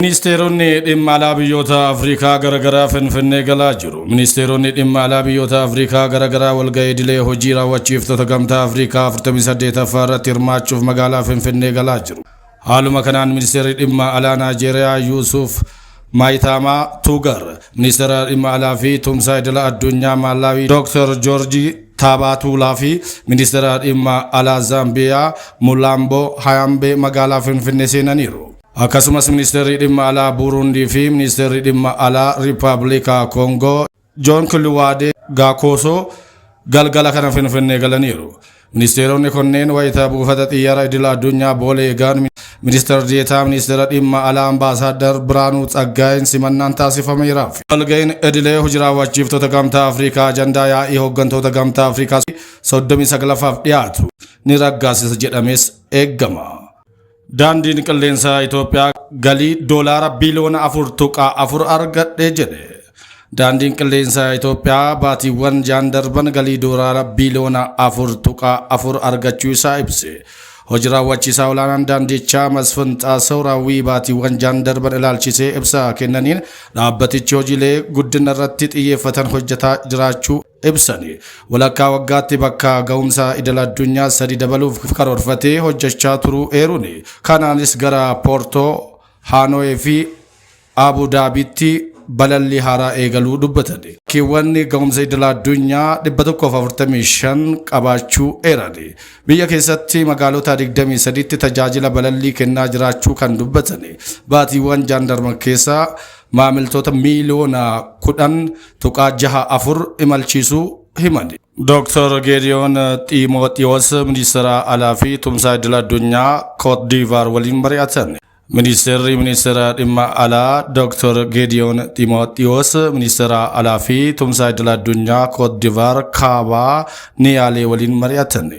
Ministeeronni dhimma alaa biyyoota Afrikaa garagaraa Finfinnee galaa jiru. Ministeeronni dhimma alaa biyyoota Afrikaa garagaraa walga'ii idilee hojii raawwachiiftota gamtaa Afrikaa 48ffaa irratti hirmaachuuf magaalaa Finfinnee galaa jiru. Haaluma kanaan ministeerri dhimma alaa Naajeeriyaa Yuusuf Maayitaamaa Tuugar, ministeera dhimma alaa fi tumsaa idila addunyaa Maalaawii Dr. Joorji Taabaatuulaa fi ministeera dhimma alaa Zaambiyaa Mulambo Hayambe magaalaa Finfinnee seenaniiru. Akkasumas ministeerri dhimma alaa Burundi fi ministeerri dhimma alaa Riippaabilika Koongoo Joon Kiliwaadee Gaakoosoo galgala kana Finfinnee galaniiru. Ministeeronni kunneen wayita buufata xiyyaara idila addunyaa Boolee eegan ministeera deetaa ministeera dhimma alaa Ambaasaadar Biraanuu Tsaggaayeen simannaan taasifameeraaf. Walga'iin idilee hojii raawwachiiftota gamtaa Afrikaa ajandaa yaa'ii hooggantoota gamtaa Afrikaa 39ffaaf dhiyaatu ni raggaasisa jedhames eeggama. Daandiin qilleensaa Itoophiyaa galii doolaara biliyoona 4.4 argadhee jedhe. Daandiin qilleensaa Itoophiyaa baatiiwwan jaan darban galii doolaara biliyoona 4.4 argachuu isaa ibse. Hojii raawwachiisaa olaanaan daandichaa Masfin Xaasaw raawwii baatiiwwan jaan darban ilaalchisee ibsa kennaniin dhaabbatichi hojiilee guddina irratti xiyyeeffatan hojjetaa jiraachuu ibsani. Walakkaa waggaatti bakka ga'umsa idila addunyaa 3 dabaluuf karoorfatee hojjechaa turuu eeruuni. Kanaanis gara Poortoo, Haanoo'ee fi Abu Daabiitti balalli haaraa eegaluu dubbatani. Kiiwwanni ga'umsa idila addunyaa 145 qabaachuu eerani. Biyya keessatti magaalota 23tti tajaajila balallii kennaa jiraachuu kan dubbatani. Baatiiwwan jaan darban keessaa maamiltoota miiliyoona 10.64 imalchiisuu himani. Dr. Geediyoon Xiimooxiyoos ministeera alaa fi tumsaa idila addunyaa Koot Diivaar waliin mari'atan. Ministeera dhimma alaa Dr. Geediyoon Xiimooxiyoos ministeera alaa fi tumsaa idila addunyaa Koot Diivaar kaabaa Niyaalee waliin mari'atan.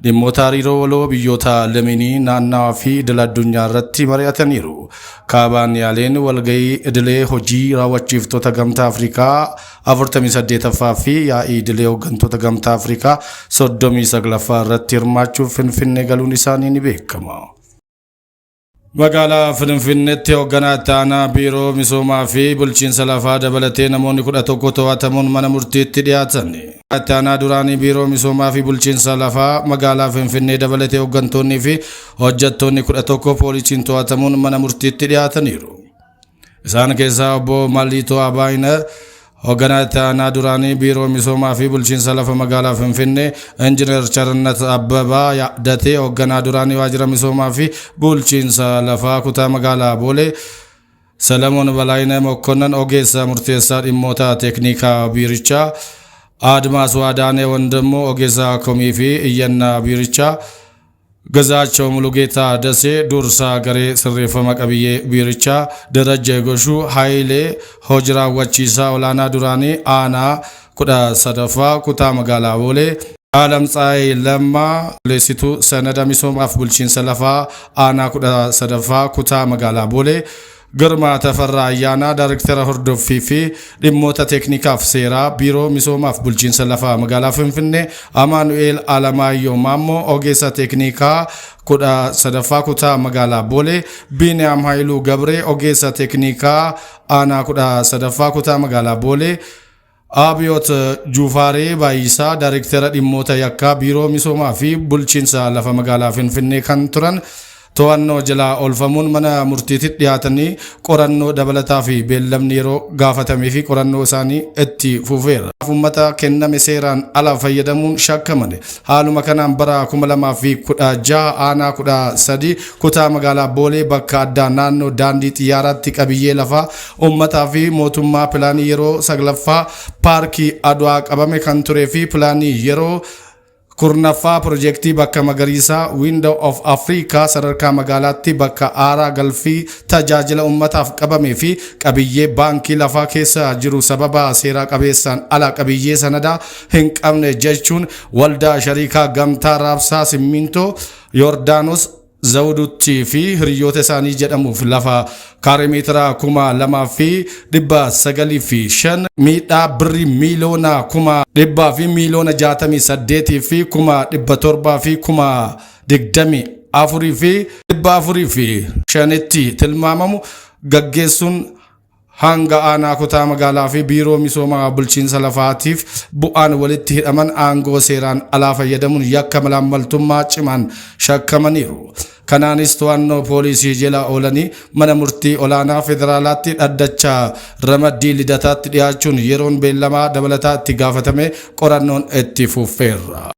Dhimmoota hariiroo waloo biyyoota lameenii naannawaa fi idila addunyaa irratti mari'ataniiru. Kaabaa Niyaaleen walga'ii idilee hojii raawwachiiftota gamtaa Afrikaa 48ffaa fi yaa'ii idilee hooggantoota gamtaa Afrikaa 39ffaa irratti hirmaachuuf Finfinnee galuun isaanii ni beekama. Magaalaa Finfinneetti hoogganaa taanaa biiroo misoomaa fi bulchiinsa lafaa dabalatee namoonni 11 to'atamuun mana murtiitti dhiyaatan. Taanaa duraanii biiroo misoomaa fi bulchiinsa lafaa magaalaa Finfinnee dabalatee hooggantoonni fi hojjettoonni 11 poolisiin to'atamuun mana murtiitti dhiyaataniiru. Isaan keessaa obbo Maliitoo Abaayina hoogganaa taanaa duraanii biiroo misoomaa fi bulchiinsa lafa magaalaa Finfinnee, Injiinar Charannat Abbabaa Yaaddatee hoogganaa duraanii waajjira misoomaa fi bulchiinsa lafaa kutaa magaalaa Boolee, Salamoon Balaayinee Mokkonnan ogeessa murteessaa dhimmoota teeknikaa biirichaa, Admaas Waadaanee Wandammoo ogeessa komii fi iyyannaa biirichaa, Gazaachoo Mulugeetaa Dasee dursaa garee sirreeffama qabiyyee biirichaa, Darajjee Goshuu Haayilee hojii raawwachiisaa olaanaa duraanii aanaa 13ffaa kutaa magaalaa Boolee, Alamtsaayii Lammaa leessituu sanada misoomaaf bulchiinsa lafaa aanaa 13ffaa kutaa magaalaa Boolee, Girmaa Tafarraa Ayyaanaa Daayirektara hordoffii fi dhimmoota teeknikaaf seeraa biiroo misoomaaf bulchiinsa lafaa magaalaa Finfinnee, Amaanu'eel Alamaayyoo Maammoo ogeessa teeknikaa 13ffaa kutaa magaalaa Boolee, Biiniyaam Haayiluu Gabree ogeessa teeknikaa aanaa 13ffaa kutaa magaalaa Boolee, Abiyoot Juufaaree Baayisaa Daayirektara dhimmoota yakkaa biiroo misoomaa fi bulchiinsa lafa magaalaa Finfinnee kan turan to'annoo jalaa oolfamuun mana murtiitti dhiyaatanii qorannoo dabalataa fi beellamni yeroo gaafatamee fi qorannoo isaanii itti fufeera. Uummata kenname seeraan ala fayyadamuun shakkamane. Haaluma kanaan bara 2016 aanaa 13 kutaa magaalaa Boolee bakka addaa naannoo daandii xiyyaaraatti qabiyyee lafaa uummataa fi mootummaa pilaanii yeroo 9ffaa paarkii Adwaa qabame kan turee fi pilaanii yeroo kurnaffaa piroojeektii bakka magariisaa Window of Africa sadarkaa magaalaatti bakka aaraa galfii tajaajila uummataaf qabamee fi qabiyyee baankii lafaa keessa jiru sababa seeraa qabeessaan ala qabiyyee sanadaa hin qabne jechuun waldaa shariikaa gamtaa raabsaa simmintoo Yordaanos Zawudutti fi hiriyoota isaanii jedhamuuf lafa kaaree meetira 2,905 miidhaa birrii miiliyoona 1,168 fi 1,700 fi 1,020 afurii fi dhibba afurii fi shanitti tilmaamamu gaggeessuun hanga aanaa kutaa magaalaa fi biiroo misoomaa bulchiinsa lafaatiif bu'aan walitti hidhaman aangoo seeraan alaa fayyadamuun yakka malaammaltummaa cimaan shakkamaniiru. Kanaanis to'annoo poolisii jala oolanii mana murtii olaanaa federaalaatti dhaddachaa ramaddii lidataatti dhiyaachuun yeroon beellamaa dabalataa itti gaafatame qorannoon itti fufeera.